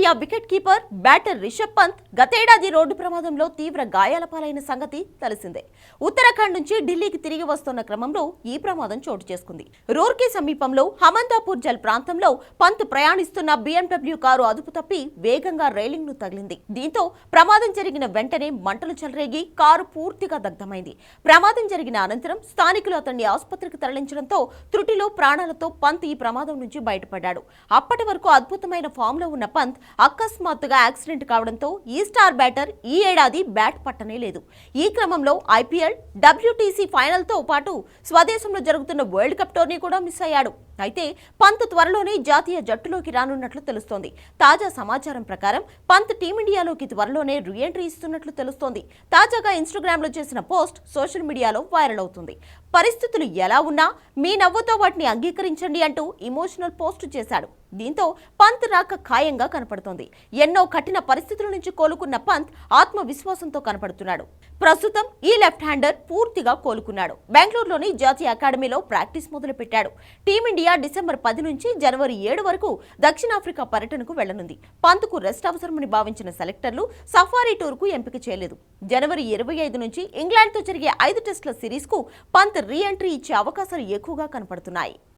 Team India wicket keeper batter Rishabh Pant road రోడ్డు ప్రమాదంలో తీవ్ర గాయాల పాలైన సంగతి తెలిసిందే. ఉత్తరాఖండ్ నుంచి ఢిల్లీకి తిరిగి వస్తున్న క్రమంలో ఈ ప్రమాదం చోటు చేసుకుంది. రూర్కీ సమీపంలో హమందాపూర్ జల్ ప్రాంతంలో పంత్ ప్రయాణిస్తున్న BMW కారు అదుపు తప్పి వేగంగా రైలింగ్ ను తగిలింది. దీంతో ప్రమాదం జరిగిన వెంటనే మంటలు చెలరేగి కారు పూర్తిగా దగ్ధమైంది. ప్రమాదం జరిగిన అనంతరం స్థానికులు అతన్ని ఆసుపత్రికి తరలించడంతో త్రుటిలో ప్రాణాలతో పంత్ ఈ ప్రమాదం నుంచి బయటపడ్డాడు. అప్పటి వరకు అద్భుతమైన ఫామ్ లో ఉన్న పంత్ అకస్మాత్తుగా యాక్సిడెంట్ కావడంతో ఈ స్టార్ బ్యాటర్ ఈ ఏడాది బ్యాట్ పట్టనే లేదు. ఈ క్రమంలో IPL, WTC ఫైనల్ తో పాటు స్వదేశంలో జరుగుతున్న వరల్డ్ కప్ టోర్నీ కూడా మిస్ అయ్యాడు. అయితే పంత్ త్వరలోనే జాతీయ జట్టులోకి రానున్నట్లు తెలుస్తోంది. తాజా సమాచారం ప్రకారం పంత్ టీమిండియాలోకి త్వరలోనే రీ-ఎంట్రీ ఇస్తున్నట్లు తెలుస్తోంది. తాజాగా ఇన్స్టాగ్రామ్ లో చేసిన పోస్ట్ సోషల్ మీడియాలో వైరల్ అవుతుంది. పరిస్థితులు ఎలా ఉన్నా మీ నవ్వుతో వాటిని అంగీకరించండి అంటూ ఇమోషనల్ పోస్ట్ చేశాడు. దీంతో పంత్ రాక ఖాయంగా కనపడుతోంది. ఎన్నో కఠిన పరిస్థితుల నుంచి కోలుకున్న పంత్ ఆత్మవిశ్వాసంతో కనపడుతున్నాడు. ప్రస్తుతం ఈ లెఫ్ట్ హ్యాండర్ పూర్తిగా కోలుకున్నాడు. బెంగళూరులోని జాతీయ అకాడమీలో ప్రాక్టీస్ మొదలుపెట్టాడు. టీమిండియా డిసెంబర్ 10 నుంచి జనవరి 7 వరకు దక్షిణాఫ్రికా పర్యటనకు వెళ్లనుంది. పంత్కు రెస్ట్ అవసరమని భావించిన సెలెక్టర్లు సఫారీ టూర్ కు ఎంపిక చేయలేదు. జనవరి 25 నుంచి ఇంగ్లాండ్తో జరిగే 5 టెస్టుల సిరీస్ కు పంత్ రీ-ఎంట్రీ ఇచ్చే అవకాశాలు ఎక్కువగా కనపడుతున్నాయి.